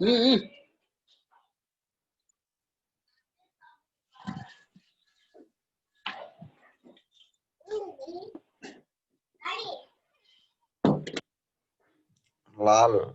Mm-hmm. Lal.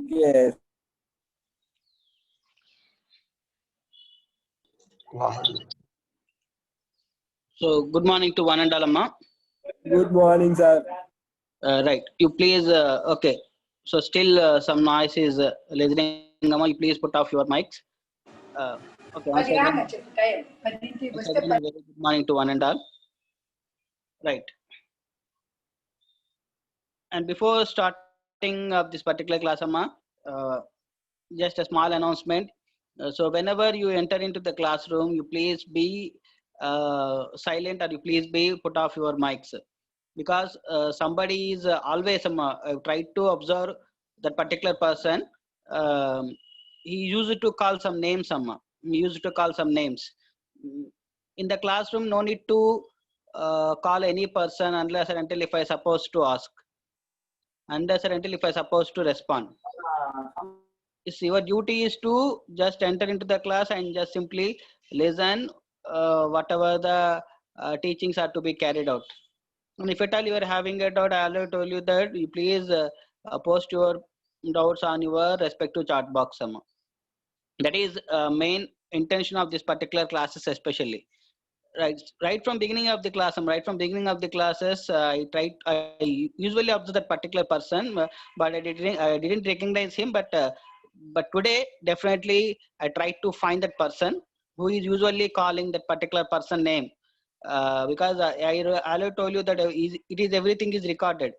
Yes. Lal. So good morning to one and all, Amma. Good morning, sir. Right. You please. Okay. So still some noise is listening, Amma. You please put off your mics. Okay. Once again, a very good morning to one and all. Right. And before starting of this particular class, Amma, uh, just a small announcement. So whenever you enter into the classroom, you please be silent, or you please be put off your mics, because somebody is always try to observe that particular person. um, he used to call some names, he used to call some names. Mm, in the classroom, no need to call any person unless and until if I supposed to ask, unless and until if I supposed to respond. Is your duty is to just enter into the class and just simply listen whatever the teachings are to be carried out. And if at all you are having a doubt, I already told you that you please post your doubts on your respective chat box. That is main intention of this particular classes, especially. Right from beginning of the class, right from beginning of the classes, I usually observe that particular person, but I didn't recognize him. But today definitely I tried to find that person who is usually calling that particular person name, because I already told you that it is everything is recorded.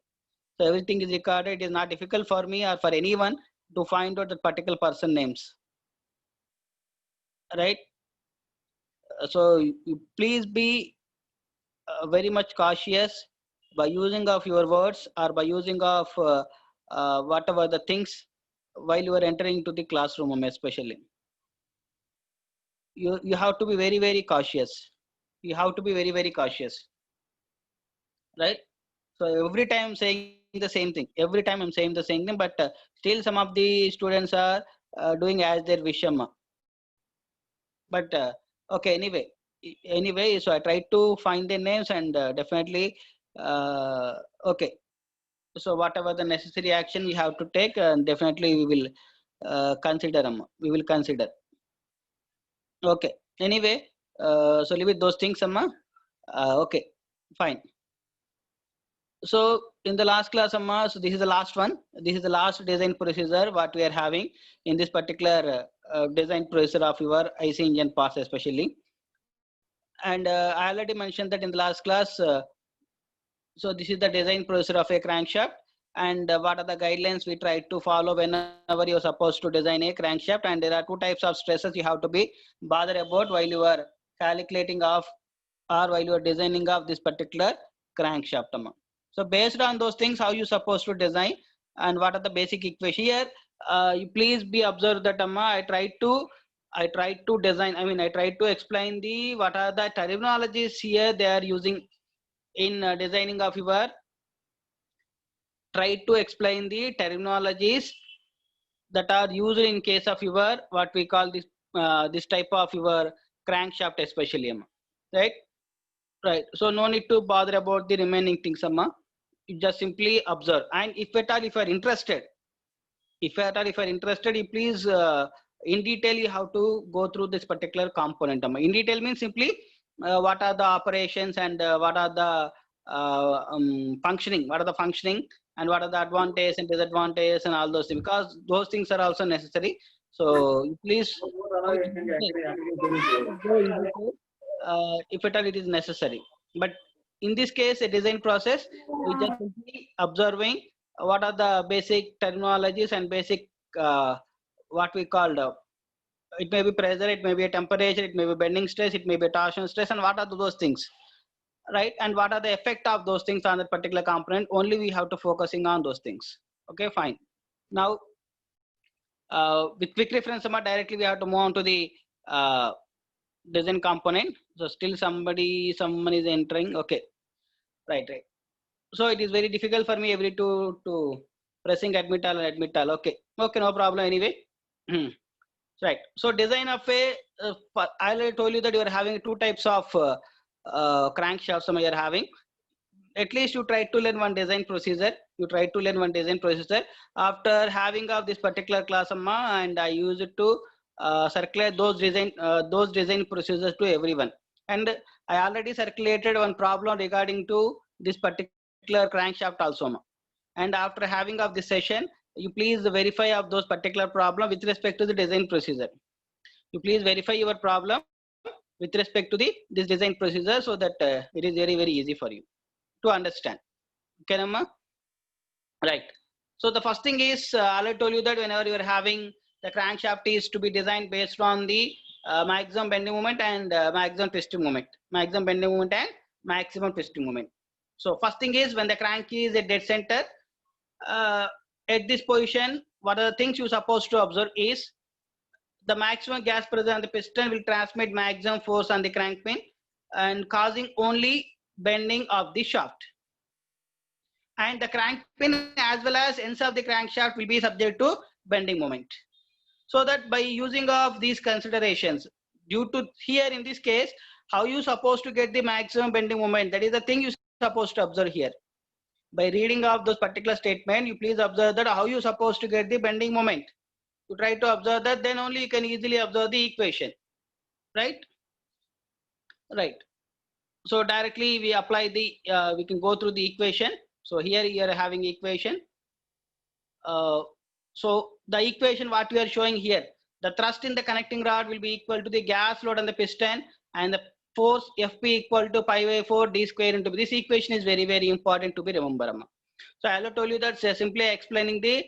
So everything is recorded. It is not difficult for me or for anyone to find out that particular person names, right? So you please be very much cautious by using of your words, or by using of whatever the things while you are entering to the classroom, especially. You have to be very cautious. You have to be very cautious, right? So every time I'm saying the same thing. Every time I'm saying the same thing, but still some of the students are doing as their wish. But okay, anyway, so I tried to find their names, and definitely, okay. So whatever the necessary action we have to take, definitely we will consider. We will consider. Okay. Anyway, so leave it those things, Amma. Okay, fine. So in the last class, Amma, so this is the last one. This is the last design procedure what we are having in this particular design procedure of your IC engine parts, especially. And I already mentioned that in the last class. So this is the design procedure of a crankshaft, and what are the guidelines we try to follow whenever you're supposed to design a crankshaft. And there are two types of stresses you have to be bothered about while you are calculating of, or while you are designing of this particular crankshaft. So based on those things, how you supposed to design, and what are the basic equation here. you please be observed that I tried to design, I tried to explain what are the terminologies here they are using in designing of your, try to explain the terminologies that are used in case of your what we call this type of your crankshaft especially, right? Right. So no need to bother about the remaining things, You just simply observe. And if at all, if you are interested, you please in detail you have to go through this particular component. In detail means simply what are the operations and what are the functioning, and what are the advantages and disadvantages and all those things, because those things are also necessary. So you please go in detail, if at all it is necessary. But in this case, a design process, we just simply observing what are the basic terminologies and basic what we call it may be pressure, it may be a temperature, it may be bending stress, it may be torsion stress, and what are those things, right? And what are the effect of those things on that particular component? Only we have to focusing on those things. Okay, fine. Now with quick reference, directly we have to move on to the design component. So still someone is entering. Okay, right. So it is very difficult for me every to pressing admit all. Okay, no problem anyway. Right. So design of a I already told you that you are having two types of crankshafts. You are having, at least you try to learn one design procedure. After having of this particular class, and I use it to circulate those design procedures to everyone. And I already circulated one problem regarding to this particular crankshaft also. And after having of this session, you please verify of those particular problem with respect to the design procedure. You please verify your problem with respect to this design procedure, so that it is very easy for you to understand. Okay, Namma? Right. So the first thing is, I told you that whenever you are having the crankshaft is to be designed based on the maximum bending moment and maximum twisting moment. Maximum bending moment and maximum twisting moment. So first thing is, when the crank is at dead center, at this position, what are the things you're supposed to observe is the maximum gas pressure on the piston will transmit maximum force on the crank pin and causing only bending of the shaft. And the crank pin as well as ends of the crankshaft will be subject to bending moment. So that by using of these considerations, due to here in this case, how you supposed to get the maximum bending moment, that is the thing you supposed to observe here. By reading of those particular statement, you please observe that how you supposed to get the bending moment. You try to observe that, then only you can easily observe the equation, right? Right. So directly we apply the, we can go through the equation. So here you are having equation. So the equation what we are showing here, the thrust in the connecting rod will be equal to the gas load on the piston, and the force FP equal to pi by 4 d square into B. This equation is very important to be remembered. So I will tell you that simply explaining the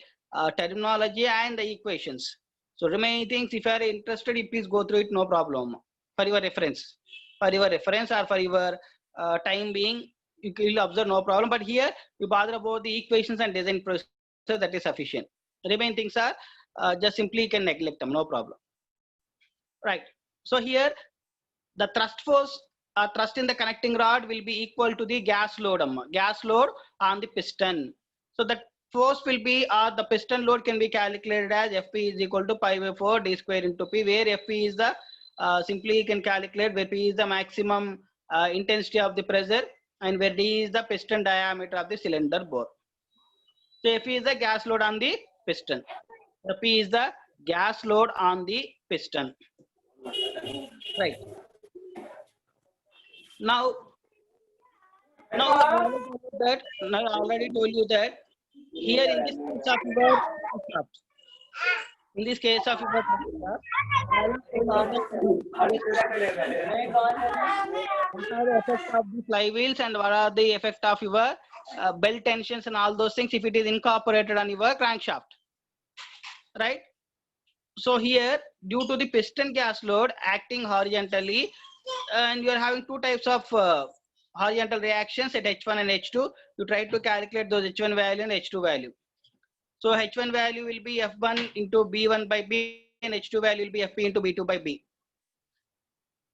terminology and the equations. So remaining things, if you are interested, you please go through it, no problem. For your reference, or for your time being, you will observe, no problem. But here you bother about the equations and design process, that is sufficient. Remaining things are just simply you can neglect them, no problem. Right. So here the thrust force, thrust in the connecting rod will be equal to the gas load on the piston. So the force will be, the piston load can be calculated as FP is equal to pi by 4 d square into P, where FP is the simply you can calculate where P is the maximum intensity of the pressure and where D is the piston diameter of the cylinder bore. So F is the gas load on the piston. The P is the gas load on the piston. Right. Now I already told you that here in this case of your shaft, in this case of your what are the effect of the flywheels and what are the effect of your belt tensions and all those things if it is incorporated on your crankshaft, right? So here, due to the piston gas load acting horizontally, and you are having two types of horizontal reactions at H1 and H2, you try to calculate those H1 value and H2 value. So H1 value will be F1 into B1 by B, and H2 value will be FP into B2 by B.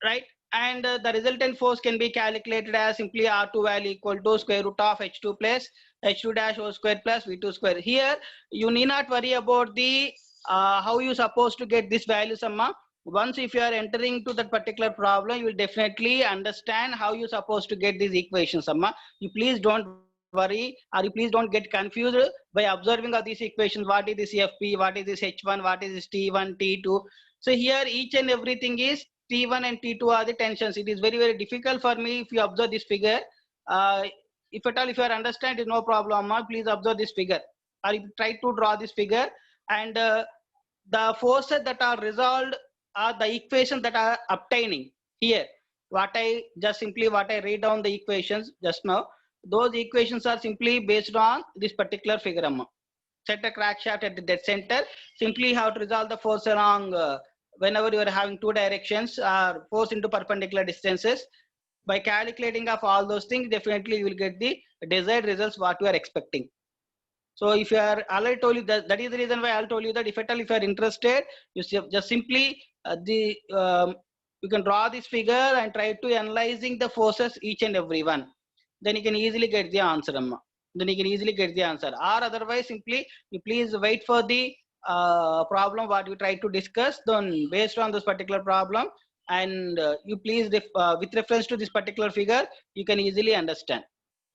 Right? And the resultant force can be calculated as simply R2 value equal to square root of H2 plus H2 dash O square plus V2 square. Here, you need not worry about the how you supposed to get this value summa. Once if you are entering to that particular problem, you will definitely understand how you supposed to get these equations summa. You please don't worry, or you please don't get confused by observing of these equations. What is this FP? What is this H1? What is this T1, T2? So here each and everything is T1 and T2 are the tensions. It is very, very difficult for me if you observe this figure. If at all, if you understand, it is no problem. Please observe this figure, or if you try to draw this figure, and the forces that are resolved are the equations that are obtaining here. What I read down the equations just now. Those equations are simply based on this particular figure. Set a crank shaft at the dead center. Simply have to resolve the force along whenever you are having two directions or force into perpendicular distances. By calculating of all those things, definitely you will get the desired results what you are expecting. So if you are already told you that is the reason why I told you that if at all if you are interested, you just simply you can draw this figure and try to analyzing the forces each and every one. Then you can easily get the answer. Then you can easily get the answer. Or otherwise, simply you please wait for the problem what you try to discuss. Then based on this particular problem, and you please with reference to this particular figure, you can easily understand.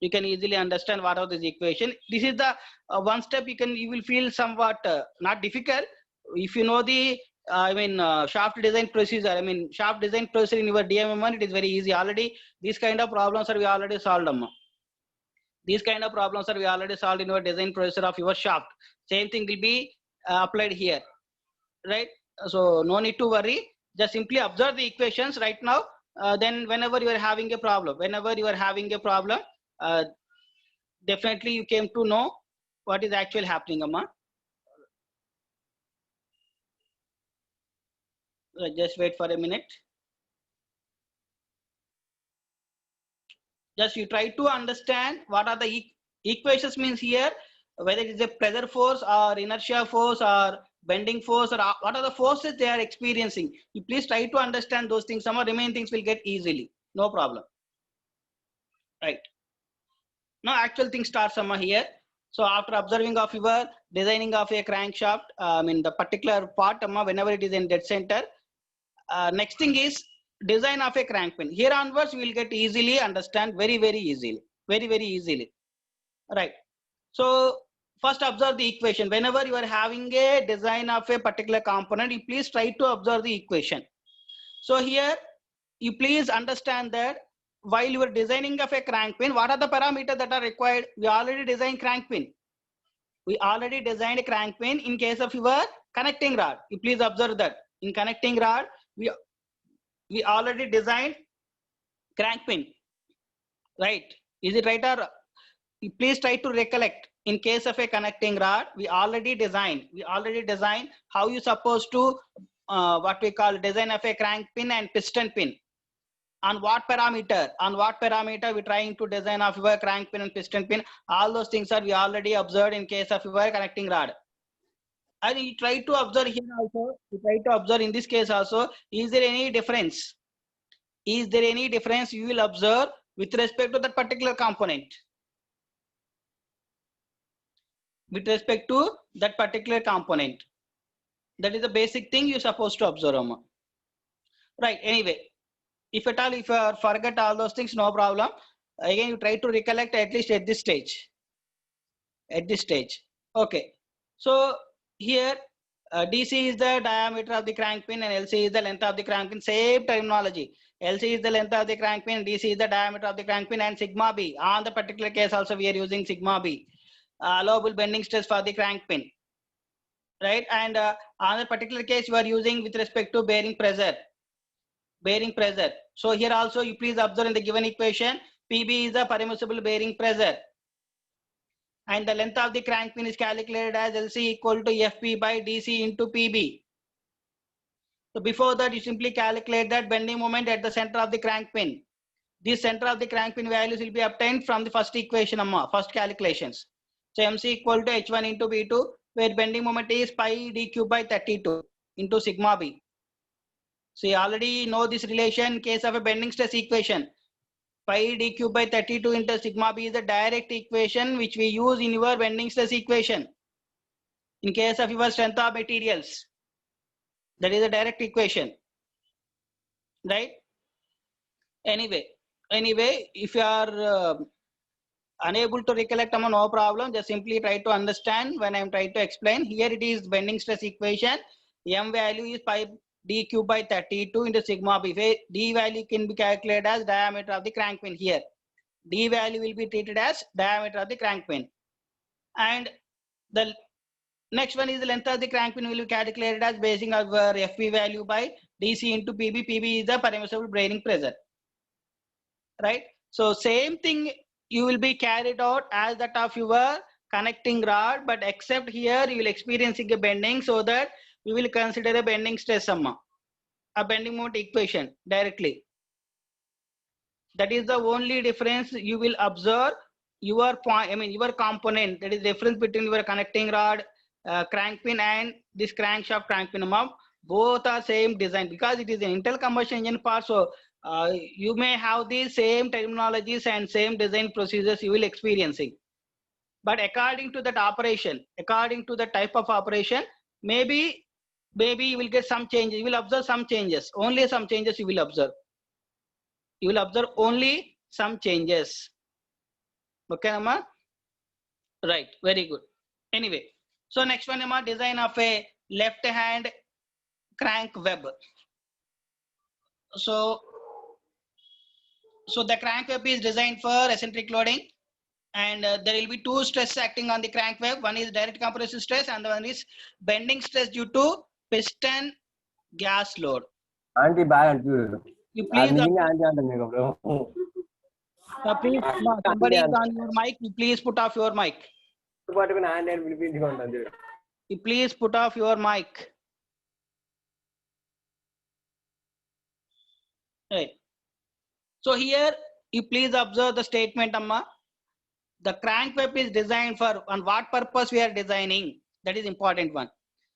You can easily understand what are this equation. This is the one step you will feel somewhat not difficult if you know the shaft design procedure. Shaft design procedure in your DMM1, it is very easy already. These kind of problems are we already solved. These kind of problems are we already solved in your design procedure of your shaft. Same thing will be applied here, right? So no need to worry. Just simply observe the equations right now. Then whenever you are having a problem, definitely you came to know what is actually happening, Amma. Just wait for a minute. Just you try to understand what are the equations means here, whether it is a pressure force or inertia force or bending force, or what are the forces they are experiencing. You please try to understand those things. Some of the remaining things will get easily, no problem. Right. Now actual thing starts Amma here. So after observing of your designing of a crankshaft, the particular part, whenever it is in dead center, next thing is design of a crank pin. Here onwards, we will get easily understand very, very easily, very, very easily. Right. So first observe the equation. Whenever you are having a design of a particular component, you please try to observe the equation. So here, you please understand that while you are designing of a crank pin, what are the parameters that are required? We already designed crank pin. We already designed a crank pin in case of your connecting rod. You please observe that in connecting rod, we already designed crank pin, right? Is it right? Or please try to recollect. In case of a connecting rod, we already designed how you supposed to what we call design of a crank pin and piston pin. On what parameter we trying to design of your crank pin and piston pin. All those things are we already observed in case of your connecting rod. And you try to observe here also, you try to observe in this case also, is there any difference? Is there any difference you will observe with respect to that particular component? With respect to that particular component. That is the basic thing you're supposed to observe. Right, anyway, if at all, if you forget all those things, no problem. Again, you try to recollect at least at this stage. At this stage. Okay. So here, DC is the diameter of the crank pin and LC is the length of the crank pin. Same terminology. LC is the length of the crank pin, DC is the diameter of the crank pin, and sigma B. On the particular case also we are using sigma B. Allowable bending stress for the crank pin. Right, and on the particular case you are using with respect to bearing pressure. Bearing pressure. So here also you please observe in the given equation, PB is the permissible bearing pressure. And the length of the crank pin is calculated as LC equal to FP by DC into PB. So before that, you simply calculate that bending moment at the center of the crank pin. This center of the crank pin values will be obtained from the first equation, first calculations. So MC equal to H1 into B2, where bending moment is pi d cube by 32 into sigma b. So you already know this relation in case of a bending stress equation. Pi d cube by 32 into sigma b is the direct equation which we use in your bending stress equation. In case of your strength of materials, that is a direct equation, right? Anyway, if you are unable to recollect, no problem. Just simply try to understand when I'm trying to explain. Here it is bending stress equation. M value is pi d cube by 32 into sigma b. Where d value can be calculated as diameter of the crank pin here. D value will be treated as diameter of the crank pin. And the next one is the length of the crank pin will be calculated as basing our FP value by DC into PB. PB is the permissible bearing pressure. Right? So same thing you will be carried out as that of your connecting rod, but except here you will experiencing a bending, so that we will consider a bending stress summa, a bending moment equation directly. That is the only difference you will observe. Your point, I mean your component, that is the difference between your connecting rod, crank pin and this crankshaft crank pin. Both are same design because it is an internal combustion engine part. So you may have the same terminologies and same design procedures you will experiencing. But according to that operation, according to the type of operation, maybe you will get some changes. You will observe some changes. Only some changes you will observe. You will observe only some changes. Okay, Amma? Right, very good. Anyway, so next one, Amma, design of a left hand crank web. So the crank web is designed for eccentric loading, and there will be two stress acting on the crank web. One is direct compressive stress and the one is bending stress due to piston gas load. Auntie bad You please, bro. please, somebody is on your mic. You please put off your mic. You please put off your mic. Right. So here you please observe the statement, Amma. The crank web is designed for, on what purpose we are designing? That is important one.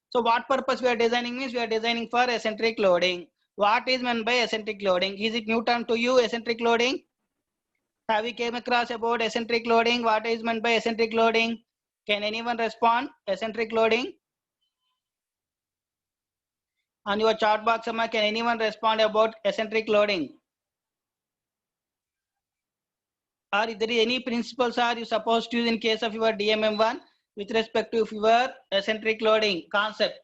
So what purpose we are designing means we are designing for eccentric loading. What is meant by eccentric loading? Is it new term to you, eccentric loading? Have you came across about eccentric loading? What is meant by eccentric loading? Can anyone respond? Eccentric loading? On your chart box, Amma, can anyone respond about eccentric loading? Or if there is any principles are you supposed to use in case of your DMM1 with respect to your eccentric loading concept?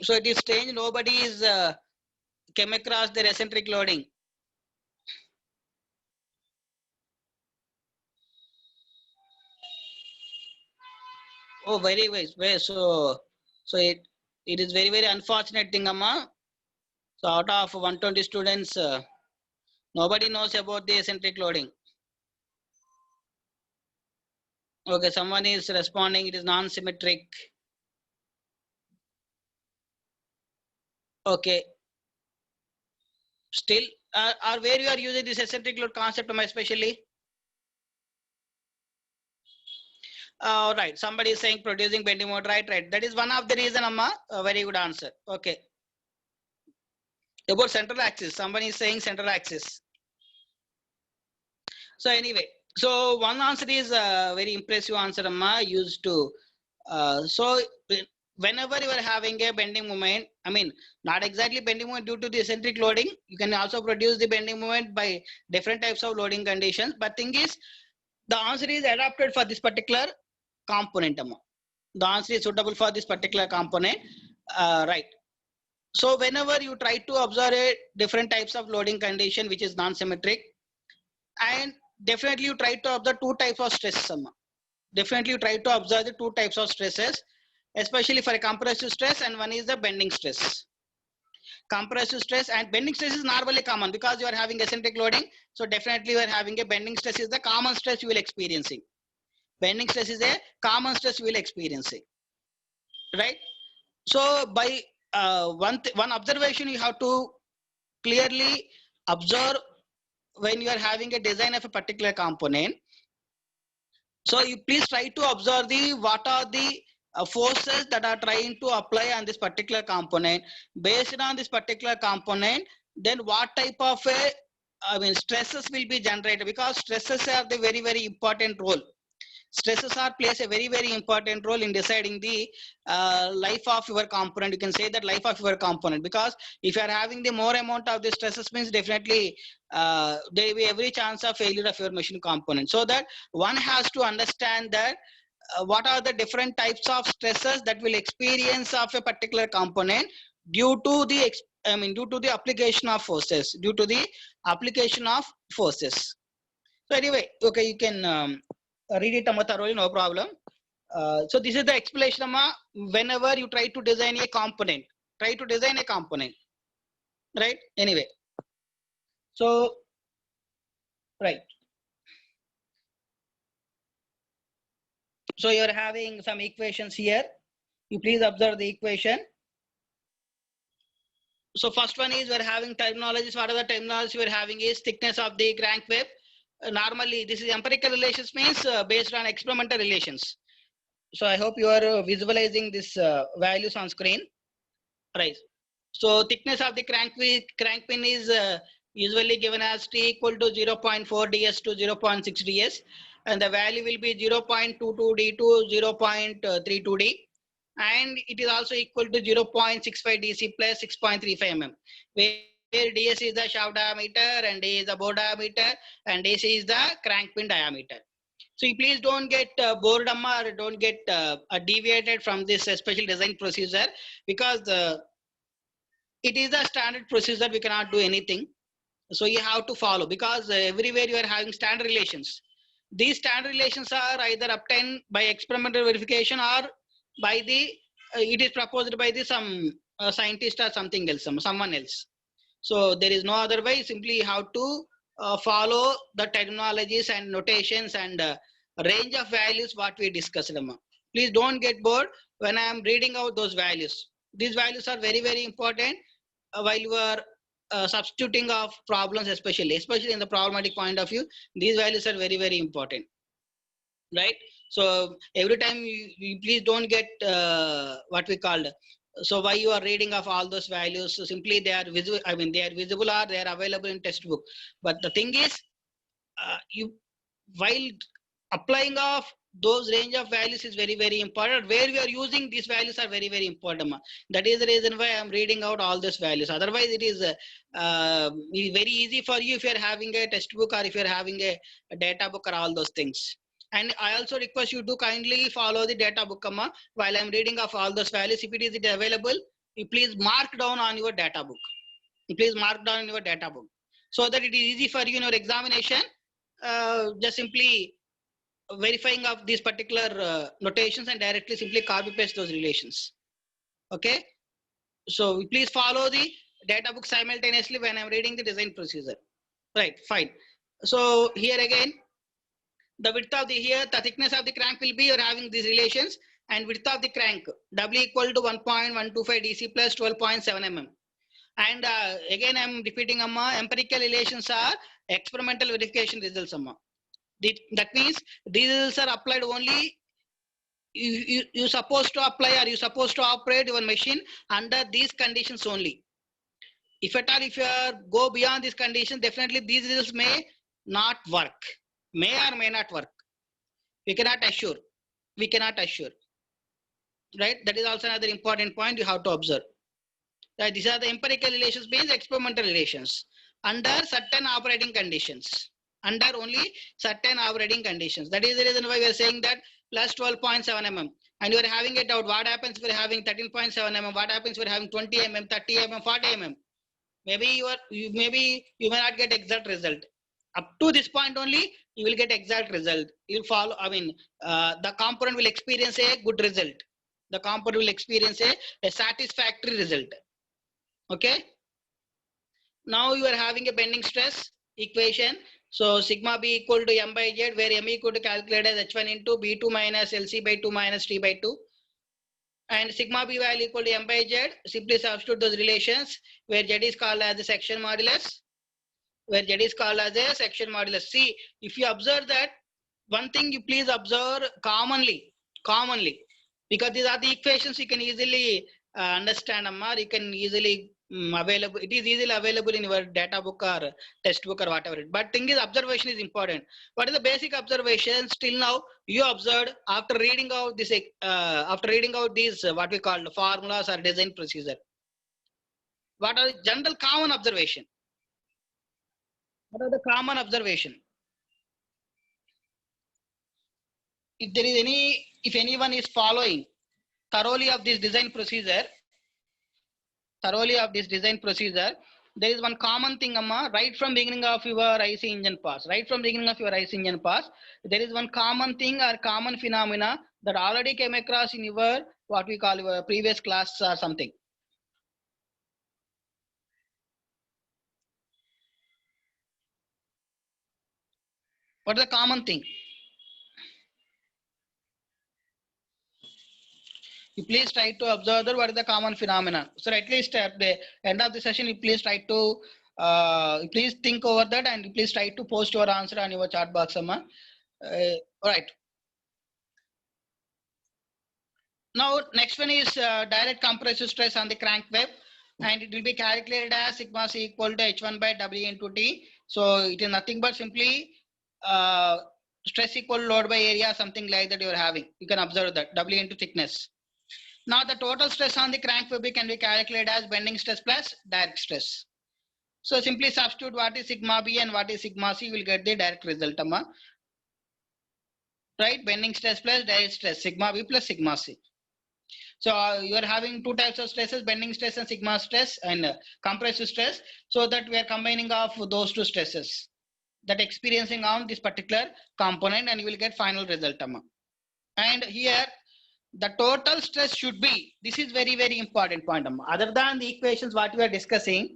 So it is strange nobody is came across their eccentric loading. Oh, very nice. So it is very unfortunate thing, Amma. So out of 120 students, nobody knows about the eccentric loading. Okay, someone is responding. It is non-symmetric. Okay. Still, or where you are using this eccentric load concept, especially? Right. Somebody is saying producing bending moment. Right. That is one of the reason, Amma. A very good answer. Okay. About central axis. Somebody is saying central axis. So anyway, so one answer is a very impressive answer, Amma. Used to. So whenever you are having a bending moment, I mean, not exactly bending moment due to the eccentric loading, you can also produce the bending moment by different types of loading conditions. But thing is, the answer is adapted for this particular component. The answer is suitable for this particular component, right? So whenever you try to observe a different types of loading condition which is non-symmetric, and definitely you try to observe two types of stresses. Definitely you try to observe the two types of stresses, especially for a compressive stress, and one is the bending stress. Compressive stress and bending stress is normally common because you are having eccentric loading. So definitely you are having a bending stress is the common stress you will experiencing. Bending stress is a common stress you will experiencing, right? So by one observation you have to clearly observe when you are having a design of a particular component. So you please try to observe what are the forces that are trying to apply on this particular component. Based on this particular component, then what type of stresses will be generated, because stresses are the very important role. Stresses are plays a very important role in deciding the life of your component. You can say that life of your component, because if you are having the more amount of the stresses, means definitely there will be every chance of failure of your machine component. So that one has to understand that what are the different types of stresses that will experience of a particular component due to the due to the application of forces, due to the application of forces. So anyway, okay, you can read it thoroughly, no problem. So this is the explanation, Amma. Whenever you try to design a component, try to design a component, right? Anyway, so right. So you're having some equations here. You please observe the equation. So first one is we're having terminologies. What are the terminologies we're having is thickness of the crank web. Normally, this is empirical relations, means based on experimental relations. So I hope you are visualizing this values on screen. Right. So thickness of the crank pin is usually given as T equal to 0.4 ds to 0.6 ds, and the value will be 0.22 d to 0.32 d, and it is also equal to 0.65 dc plus 6.35 mm, where ds is the shaft diameter and d is the bore diameter and dc is the crank pin diameter. So you please don't get bored, or don't get deviated from this special design procedure, because it is a standard procedure. We cannot do anything. So you have to follow, because everywhere you are having standard relations. These standard relations are either obtained by experimental verification or by the it is proposed by the some scientist or something else, someone else. So there is no other way. Simply how to follow the terminologies and notations and range of values what we discussed. Please don't get bored when I am reading out those values. These values are very important while you are substituting of problems, especially in the problematic point of view. These values are very important, right? So every time you please don't get what we called. So why you are reading of all those values? So simply they are visible. They are visible or they are available in textbook. But the thing is, you while applying of those range of values is very important. Where we are using these values are very important. That is the reason why I'm reading out all those values. Otherwise, it is very easy for you if you are having a textbook or if you are having a data book or all those things. And I also request you to kindly follow the data book, while I'm reading of all those values. If it is available, you please mark down on your data book. You please mark down in your data book, so that it is easy for you in your examination. Just simply verifying of these particular notations and directly simply copy paste those relations. Okay. So please follow the data book simultaneously when I'm reading the design procedure. Right. Fine. So here again, the width of the the thickness of the crank will be, you're having these relations, and width of the crank W equal to 1.125 DC plus 12.7 mm. And again, I'm repeating, empirical relations are experimental verification results, That means these results are applied only. You supposed to apply, or you supposed to operate your machine under these conditions only. If at all, if you go beyond these conditions, definitely these results may not work, may or may not work. We cannot assure. We cannot assure. Right? That is also another important point you have to observe. Right? These are the empirical relations, means experimental relations under certain operating conditions. Under only certain operating conditions. That is the reason why we are saying that plus 12.7 mm. And you are having it out. What happens if you are having 13.7 mm? What happens if you are having 20 mm, 30 mm, 40 mm? Maybe you may not get exact result. Up to this point only, you will get exact result. You will follow. The component will experience a good result. The component will experience a satisfactory result. Okay. Now you are having a bending stress equation. So sigma b equal to m by z, where m equal to calculate as h1 into b2 minus lc by 2 minus t by 2. And sigma b value equal to m by z. Simply substitute those relations, where z is called as the section modulus. Where z is called as a section modulus. See, if you observe that one thing you please observe commonly, because these are the equations you can easily understand, Amma. You can easily available. It is easily available in your data book or textbook or whatever. But thing is, observation is important. What is the basic observation? Still now you observed after reading out this, these what we call the formulas or design procedure. What are the general common observation? What are the common observation? If there is any, if anyone is following thoroughly of this design procedure, there is one common thing, Amma, right from beginning of your IC engine pass, there is one common thing or common phenomena that already came across in your, what we call your previous class or something. What is the common thing? You please try to observe that what is the common phenomenon. So at least at the end of the session, you please try to please think over that, and you please try to post your answer on your chat box, Amma. All right. Now next one is direct compressive stress on the crank web, and it will be calculated as sigma c equal to h1 by w into t. So it is nothing but simply stress equal load by area, something like that you are having. You can observe that w into thickness. Now the total stress on the crank web can be calculated as bending stress plus direct stress. So simply substitute what is sigma b and what is sigma c, you will get the direct result, Amma. Right? Bending stress plus direct stress, sigma b plus sigma c. So you are having two types of stresses, bending stress and sigma stress, and compressive stress. So that we are combining of those two stresses that experiencing on this particular component, and you will get final result, Amma. And here the total stress should be, this is very, very important point, Amma. Other than the equations what we are discussing,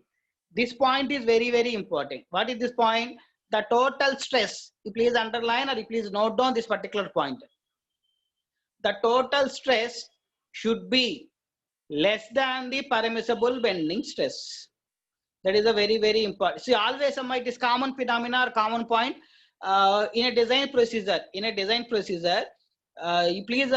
this point is very, very important. What is this point? The total stress. You please underline or you please note down this particular point. The total stress should be less than the permissible bending stress. That is a very, very important. See, always it is common phenomena or common point in a design procedure. You please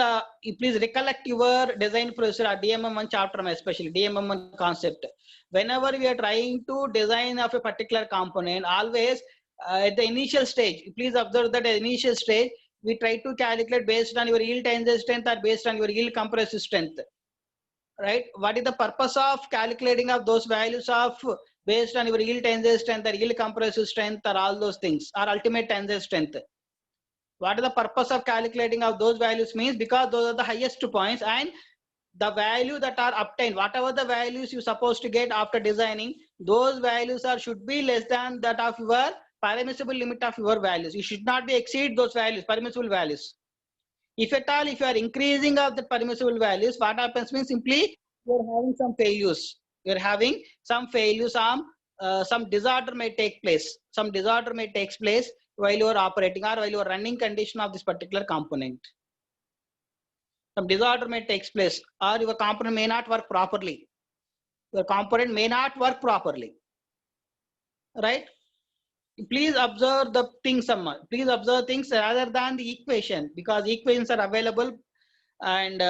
recollect your design procedure or DMM1 chapter, especially DMM1 concept. Whenever we are trying to design of a particular component, always at the initial stage, please observe that at the initial stage, we try to calculate based on your yield tensile strength or based on your yield compressive strength. Right? What is the purpose of calculating of those values of based on your yield tensile strength or yield compressive strength or all those things or ultimate tensile strength? What is the purpose of calculating of those values means because those are the highest points, and the value that are obtained, whatever the values you supposed to get after designing, those values are should be less than that of your permissible limit of your values. You should not be exceed those values, permissible values. If at all, if you are increasing of the permissible values, what happens means simply you are having some failures. You are having some failures. Some disorder may take place. Some disorder may take place while you are operating or while you are running condition of this particular component. Some disorder may take place, or your component may not work properly. Your component may not work properly. Right? Please observe the things, please observe things rather than the equation, because equations are available, and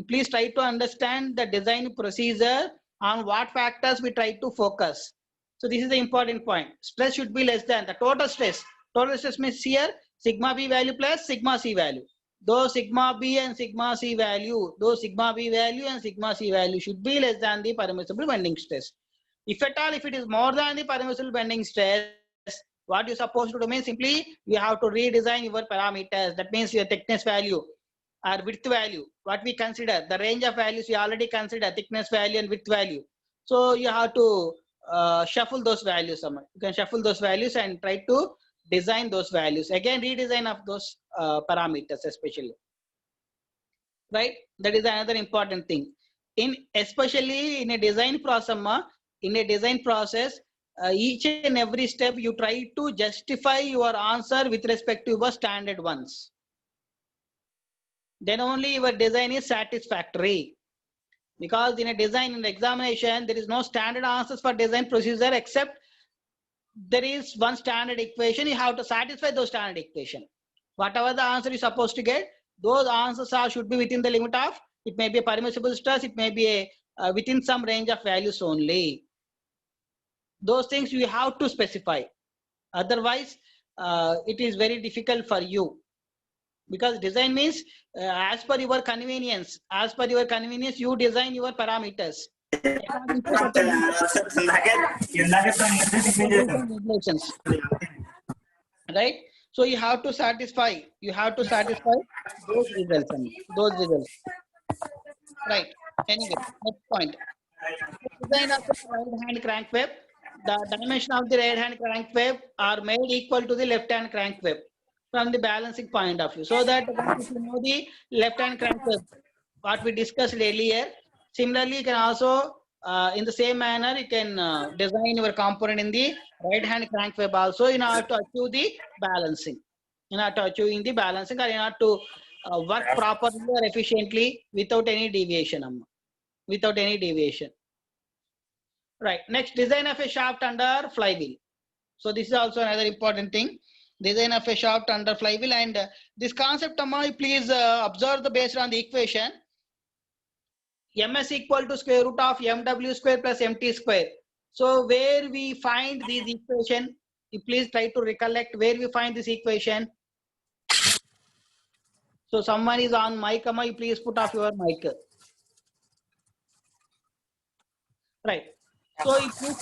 please try to understand the design procedure on what factors we try to focus. So this is the important point. Stress should be less than the total stress. Total stress means here sigma b value plus sigma c value. Those sigma b and sigma c value, those sigma b value and sigma c value should be less than the permissible bending stress. If at all, if it is more than the permissible bending stress, what you're supposed to do means simply you have to redesign your parameters. That means your thickness value or width value. What we consider, the range of values we already consider, thickness value and width value. So you have to shuffle those values. You can shuffle those values and try to design those values. Again, redesign of those parameters especially. Right? That is another important thing. Especially in a design process, each and every step you try to justify your answer with respect to your standard ones. Then only your design is satisfactory. Because in a design, in the examination, there is no standard answers for design procedure except there is one standard equation. You have to satisfy those standard equation. Whatever the answer you're supposed to get, those answers should be within the limit of, it may be a permissible stress, it may be a within some range of values only. Those things you have to specify. Otherwise, it is very difficult for you. Because design means as per your convenience. As per your convenience, you design your parameters. Regulations. Right? So you have to satisfy. You have to satisfy those results. Those results. Right. Anyway, next point. Design of the right-hand crank web. The dimension of the right-hand crank web are made equal to the left-hand crank web from the balancing point of view. So that once you know the left-hand crank web, what we discussed earlier, similarly you can also in the same manner you can design your component in the right-hand crank web also in order to achieve the balancing. In order to achieve the balancing or in order to work properly or efficiently without any deviation. Without any deviation. Right. Next, design of a shaft under flywheel. So this is also another important thing. Design of a shaft under flywheel, and this concept, please observe the based on the equation. Ms equal to square root of mw square plus mt square. So where we find this equation, you please try to recollect where we find this equation. So someone is on mic, you please put off your mic. Right. So if you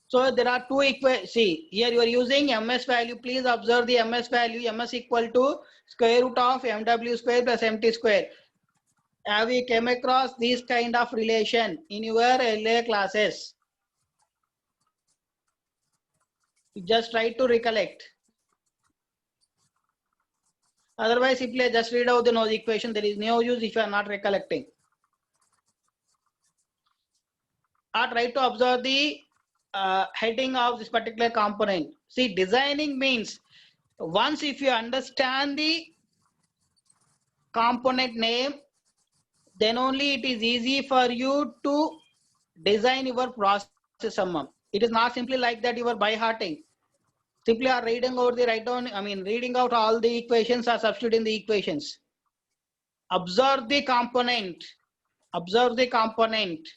so there are two equations. See, here you are using ms value. Please observe the ms value. Ms equal to square root of mw square plus mt square. Have you came across this kind of relation in your LA classes? You just try to recollect. Otherwise, simply just read out the node equation. There is no use if you are not recollecting. Or try to observe the heading of this particular component. See, designing means once if you understand the component name, then only it is easy for you to design your process. It is not simply like that you are by hearting. Simply are reading out the reading out all the equations or substituting the equations. Observe the component. Observe the component.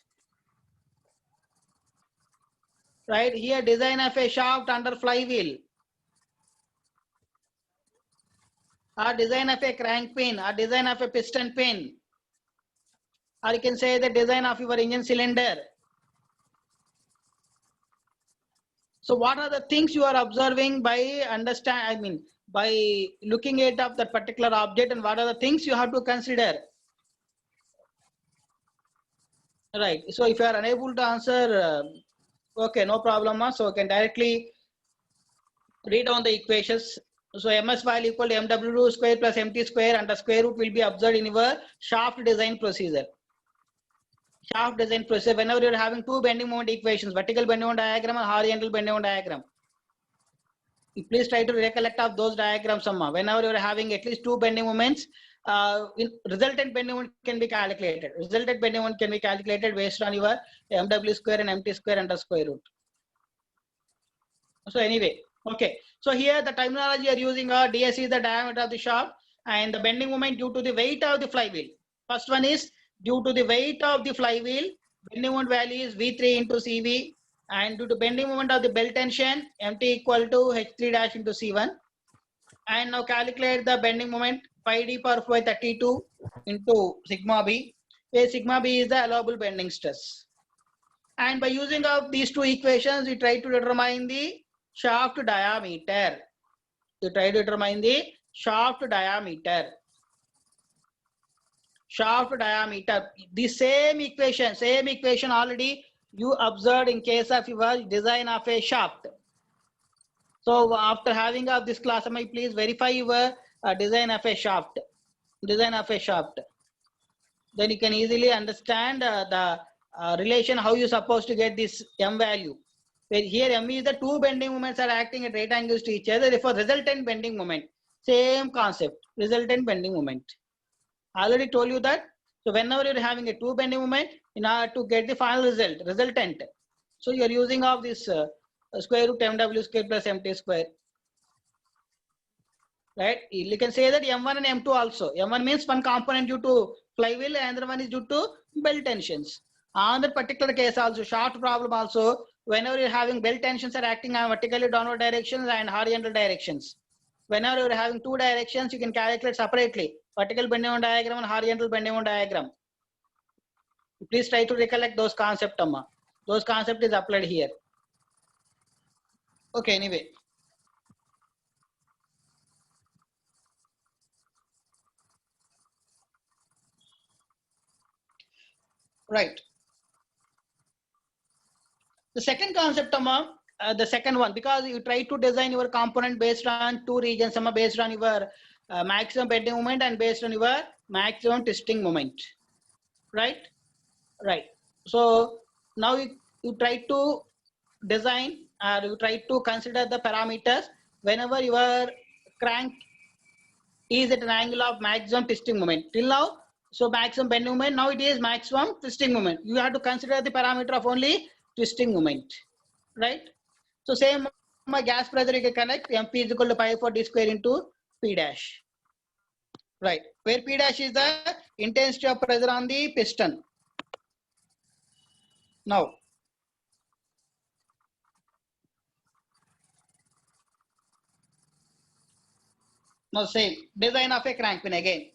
Right here, design of a shaft under flywheel, or design of a crank pin, or design of a piston pin, or you can say the design of your engine cylinder. So what are the things you are observing by by looking at of that particular object, and what are the things you have to consider? Right. So if you are unable to answer, okay, no problem. So you can directly read on the equations. So ms value equal to mw square plus mt square, and the square root will be observed in your shaft design procedure. Shaft design procedure, whenever you are having two bending moment equations, vertical bending moment diagram and horizontal bending moment diagram. Please try to recollect of those diagrams. Whenever you are having at least two bending moments, resultant bending moment can be calculated. Resultant bending moment can be calculated based on your mw square and mt square under square root. So anyway, okay. So here the terminology you are using ds is the diameter of the shaft, and the bending moment due to the weight of the flywheel. First one is due to the weight of the flywheel, bending moment value is V3 into CV, and due to bending moment of the belt tension, MT equal to H3 dash into C1. And now calculate the bending moment pi d power 4 32 into sigma b, where sigma b is the allowable bending stress. And by using of these two equations, we try to determine the shaft diameter. You try to determine the shaft diameter. Shaft diameter. The same equation already you observed in case of your design of a shaft. So after having of this class, please verify your design of a shaft. Design of a shaft. Then you can easily understand the relation how you supposed to get this m value. Where here m is the two bending moments are acting at right angles to each other. Therefore, resultant bending moment. Same concept. Resultant bending moment. I already told you that. So whenever you're having a two bending moment, in order to get the final resultant. So you are using of this square root mw square plus mt square. Right? You can say that M1 and M2 also. M1 means one component due to flywheel and the other one is due to belt tensions. On that particular case also, short problem also, whenever you're having belt tensions are acting on vertically downward directions and horizontal directions. Whenever you're having two directions, you can calculate separately. Vertical bending moment diagram and horizontal bending moment diagram. Please try to recollect those concepts, Amma. Those concept is applied here. Okay, anyway. Right. The second concept, the second one, because you try to design your component based on two regions, based on your maximum bending moment and based on your maximum twisting moment. Right? Right. So now you try to design or you try to consider the parameters whenever your crank is at an angle of maximum twisting moment. Till now, so maximum bending moment, now it is maximum twisting moment. You have to consider the parameter of only twisting moment, right? So same my gas pressure you can connect MP is equal to pi 4 d square into P dash, right? Where P dash is the intensity of pressure on the piston. Now, same design of a crank pin again.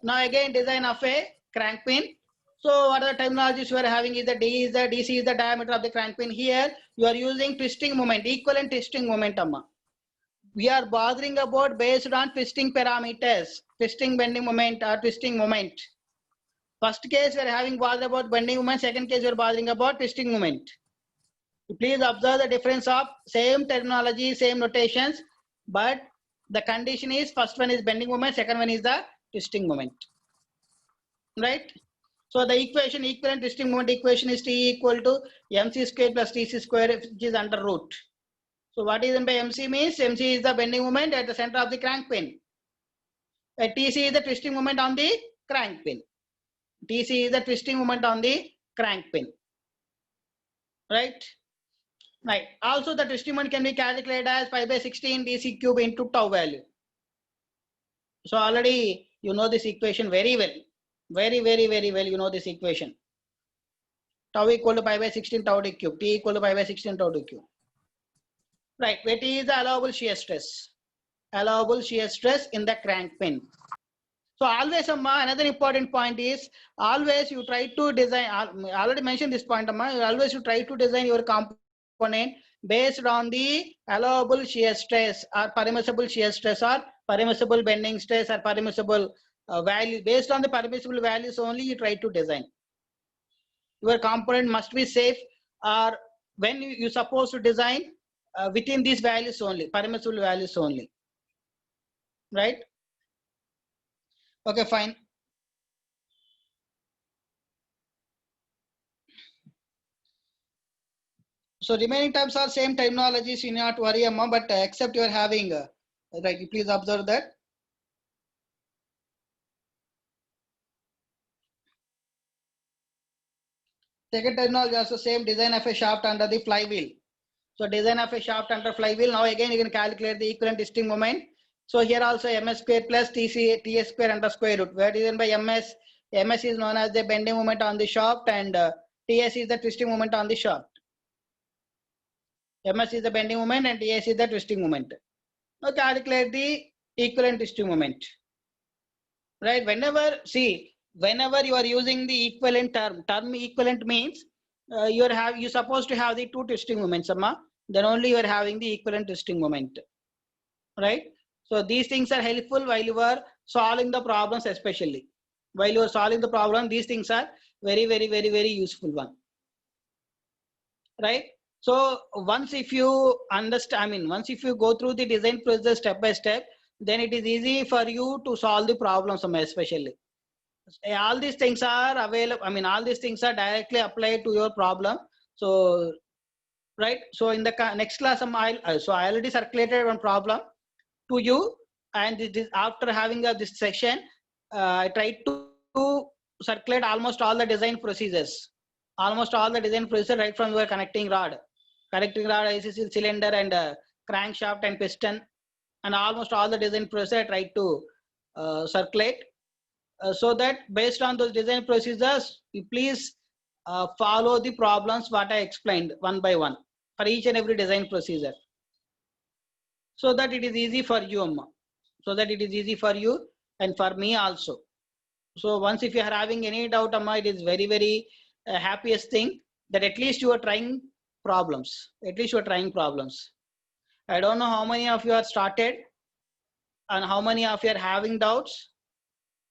Now again design of a crank pin. So what are the terminologies you are having is the DC is the diameter of the crank pin. Here you are using twisting moment, equivalent twisting moment. We are bothering about based on twisting parameters, twisting bending moment or twisting moment. First case we are having bothered about bending moment, second case we are bothering about twisting moment. Please observe the difference of same terminology, same notations, but the condition is first one is bending moment, second one is the twisting moment. Right? So the equation, equivalent twisting moment equation is T equal to MC square plus TC square, which is under root. So what is meant by MC means MC is the bending moment at the center of the crank pin. TC is the twisting moment on the crank pin. TC is the twisting moment on the crank pin. Right? Right. Also the twisting moment can be calculated as pi by 16 DC cube into tau value. So already you know this equation very well. Very well you know this equation. Tau equal to pi by 16 tau d cube. T equal to pi by 16 tau d cube. Right. What is the allowable shear stress? Allowable shear stress in the crank pin. So always, another important point is always you try to design. I already mentioned this point, always you try to design your component based on the allowable shear stress or permissible shear stress or permissible bending stress or permissible value. Based on the permissible values only you try to design. Your component must be safe, or when you supposed to design within these values only, permissible values only. Right? Okay, fine. So remaining terms are same terminologies, you need not worry, Amma, but except you are having, right, you please observe that. Second terminology also same, design of a shaft under the flywheel. So design of a shaft under flywheel. Now again you can calculate the equivalent twisting moment. So here also ms square plus ts square under square root. Where is by ms? Ms is known as the bending moment on the shaft and ts is the twisting moment on the shaft. ms is the bending moment and ts is the twisting moment. Now calculate the equivalent twisting moment. Right? Whenever you are using the equivalent term equivalent means you supposed to have the two twisting moments, then only you are having the equivalent twisting moment. Right? So these things are helpful while you are solving the problems, especially while you are solving the problem, these things are very useful one. Right? So once if you understand, once if you go through the design process step by step, then it is easy for you to solve the problems, especially. All these things are available. All these things are directly applied to your problem. So, right. So in the next class, so I already circulated one problem to you, and this after having this section, I tried to circulate almost all the design procedures. Almost all the design procedures right from your connecting rod, ICC cylinder and crankshaft and piston, and almost all the design procedures I try to circulate. So that based on those design procedures, you please follow the problems what I explained one by one for each and every design procedure, so that it is easy for you, Amma. So that it is easy for you and for me also. So once if you are having any doubt, Amma, it is very happiest thing that at least you are trying problems. At least you are trying problems. I don't know how many of you are started and how many of you are having doubts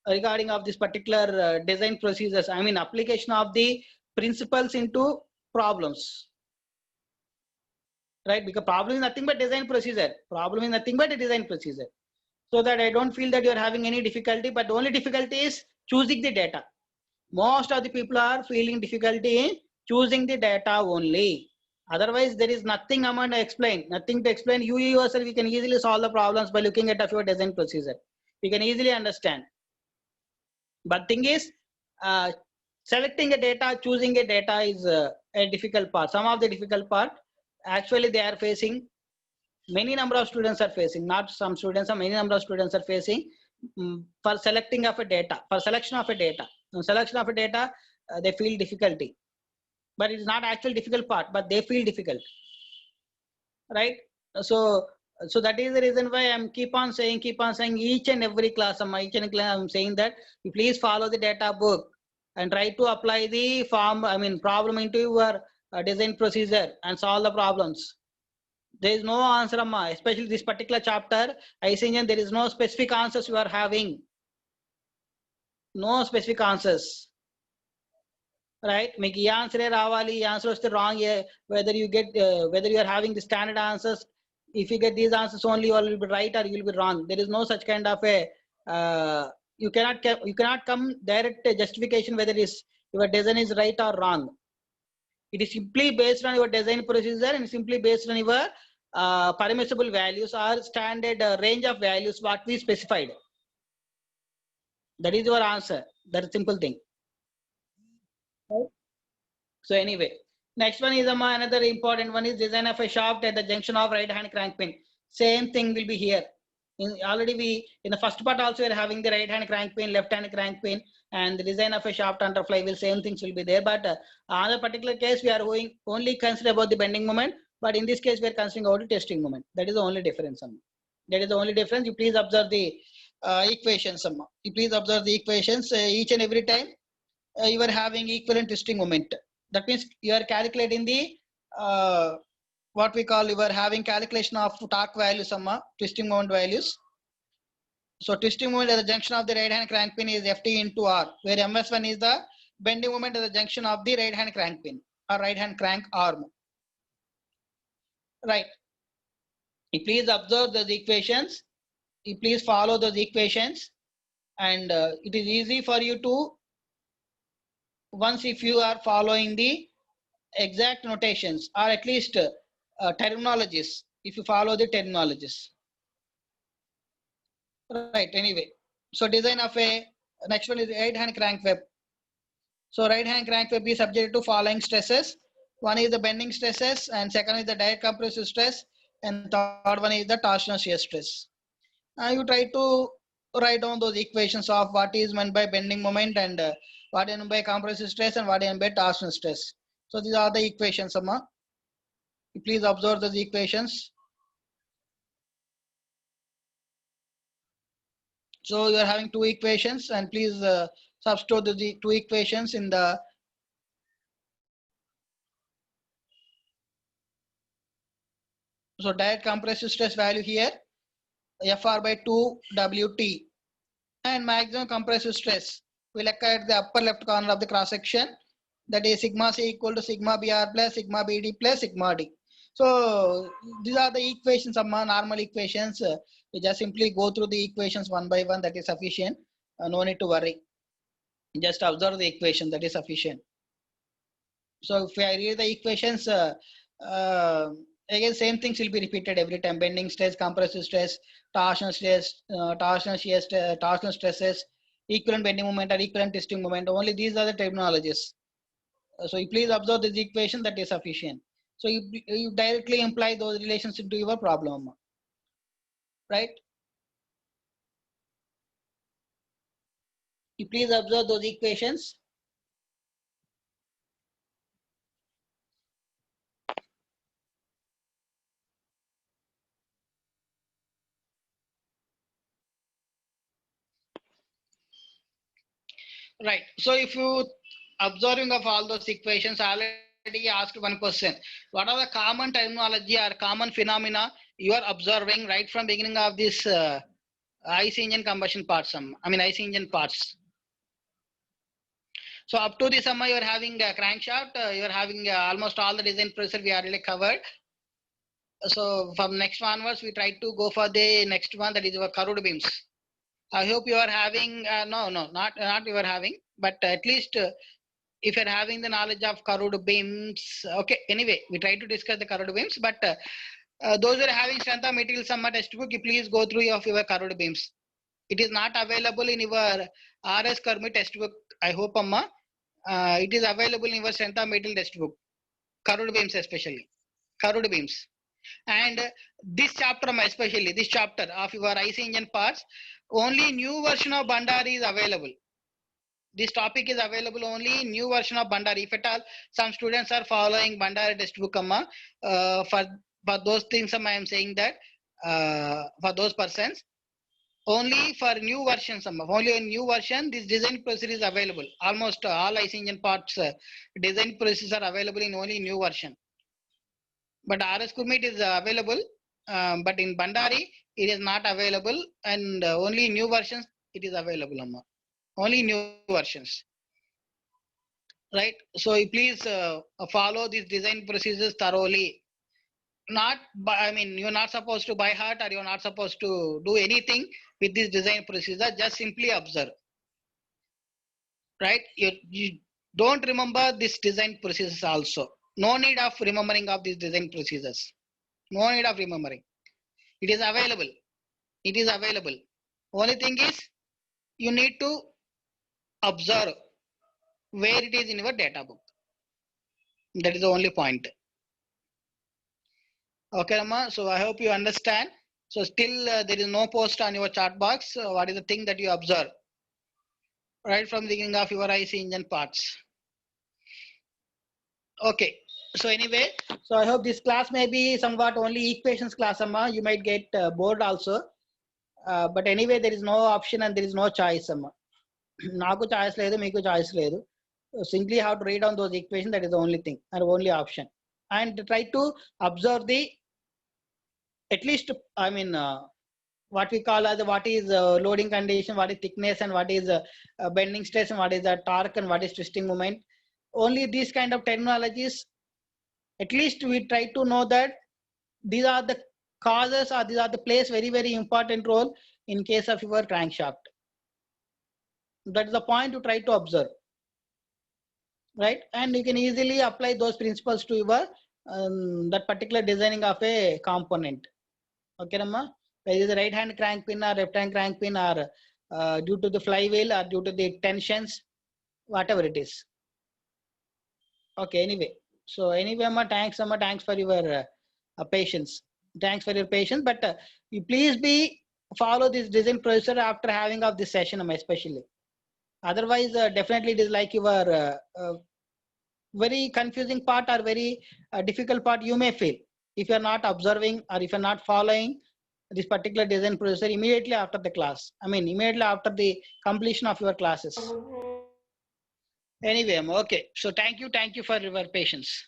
regarding of this particular design procedures. I mean application of the principles into problems, right? Because problem is nothing but design procedure. Problem is nothing but a design procedure. So that I don't feel that you are having any difficulty, but the only difficulty is choosing the data. Most of the people are feeling difficulty in choosing the data only. Otherwise, there is nothing I'm going to explain. Nothing to explain. You yourself, you can easily solve the problems by looking at your design procedure. You can easily understand. But thing is, selecting a data, choosing a data is a difficult part. Some of the difficult part, actually they are facing, many number of students are facing, not some students, many number of students are facing for selecting of a data, for selection of a data. Selection of a data, they feel difficulty. But it's not actual difficult part, but they feel difficult, right? So that is the reason why I'm keep on saying each and every class, I'm saying that you please follow the data book and try to apply the problem into your design procedure and solve the problems. There is no answer, Amma. Especially this particular chapter, IC engine, there is no specific answers you are having. No specific answers. Right? Make answer ravali, answer is wrong. Whether you get whether you are having the standard answers, if you get these answers only, you will be right or you will be wrong. There is no such kind of a you cannot come direct justification whether your design is right or wrong. It is simply based on your design procedure and simply based on your permissible values or standard range of values what we specified. That is your answer. That simple thing. Right? So anyway, next one is another important one is design of a shaft at the junction of right hand crank pin. Same thing will be here. Already we in the first part also we are having the right hand crank pin, left hand crank pin, and the design of a shaft under flywheel. Same things will be there. But other particular case we are going only consider about the bending moment. But in this case we are considering about the testing moment. That is the only difference. That is the only difference. You please observe the equations. You please observe the equations each and every time. You are having equivalent twisting moment. That means you are calculating the what we call, you are having calculation of torque values, twisting moment values. So twisting moment at the junction of the right hand crank pin is Ft into R, where MS1 is the bending moment at the junction of the right hand crank pin or right hand crank arm. Right. You please observe those equations. You please follow those equations, and it is easy for you to, once if you are following the exact notations or at least terminologies, if you follow the terminologies. Right, anyway. So design of a, next one is right hand crank web. So right hand crank web is subject to following stresses. One is the bending stresses, and second is the direct compressive stress, and third one is the torsional shear stress. You try to write down those equations of what is meant by bending moment and what is meant by compressive stress and what is meant by torsional stress. So these are the equations, Amma. Please observe those equations. So you are having two equations, and please substitute the two equations in the so direct compressive stress value here, Fr by 2 Wt, and maximum compressive stress we look at the upper left corner of the cross section, that is sigma C equal to sigma Br plus sigma Bd plus sigma D. So these are the equations, some normal equations. We just simply go through the equations one by one. That is sufficient. No need to worry. Just observe the equation. That is sufficient. So if I read the equations, again same things will be repeated every time. Bending stress, compressive stress, torsional stress, torsional shear stress, torsional stresses, equivalent bending moment or equivalent twisting moment. Only these are the terminologies. So you please observe this equation, that is sufficient. So you directly imply those relations into your problem, right? You please observe those equations. Right. So if you observing of all those equations, I already asked one question. What are the common terminology or common phenomena you are observing right from beginning of this IC engine combustion parts? IC engine parts. So up to this summer, you are having a crankshaft. You are having almost all the design procedure we already covered. So from next one onwards, we try to go for the next one, that is our curved beams. I hope you are having no, not you are having, but at least if you're having the knowledge of curved beams. Okay, anyway, we try to discuss the curved beams, but those who are having strength of material summer textbook, you please go through your curved beams. It is not available in your RS Karmi textbook. I hope, Amma, it is available in your strength of material textbook. Curved beams, especially curved beams. And this chapter, especially this chapter of your IC engine parts, only new version of Bandari is available. This topic is available only in new version of Bandari. If at all some students are following Bandari textbook, for those things, I am saying that for those persons, only for new versions, only in new version, this design procedure is available. Almost all IC engine parts design procedures are available in only new version. But RS Kurmit is available, but in Bandari it is not available, and only new versions it is available, only new versions, right? So you please follow these design procedures thoroughly. Not by, you're not supposed to by heart, or you're not supposed to do anything with this design procedure. Just simply observe, right? You don't remember this design procedures also. No need of remembering of these design procedures. No need of remembering. It is available. It is available. Only thing is you need to observe where it is in your data book. That is the only point. Okay, Rama. So I hope you understand. So still there is no post on your chat box. What is the thing that you observe right from the beginning of your IC engine parts? Okay. So anyway, so I hope this class may be somewhat only equations class, Amma. You might get bored also. But anyway, there is no option and there is no choice, Amma. Naku choice ledu, meeku choice ledu. Simply how to write down those equations. That is the only thing and only option. And try to observe the at least, what we call as what is loading condition, what is thickness, and what is bending stress, and what is the torque, and what is twisting moment. Only these kind of terminologies, at least we try to know that these are the causes, or these are the plays very, very important role in case of your crankshaft. That is the point you try to observe, right? And you can easily apply those principles to your that particular designing of a component. Okay, Ramma? Whether it is the right hand crank pin or left hand crank pin, or due to the flywheel or due to the tensions, whatever it is. Okay, anyway. So anyway, Amma, thanks for your patience. Thanks for your patience. But you please follow this design procedure after having of this session, Amma, especially. Otherwise, definitely it is like your very confusing part or very difficult part you may feel if you're not observing or if you're not following this particular design procedure immediately after the class. Immediately after the completion of your classes. Anyway, okay. So thank you for your patience.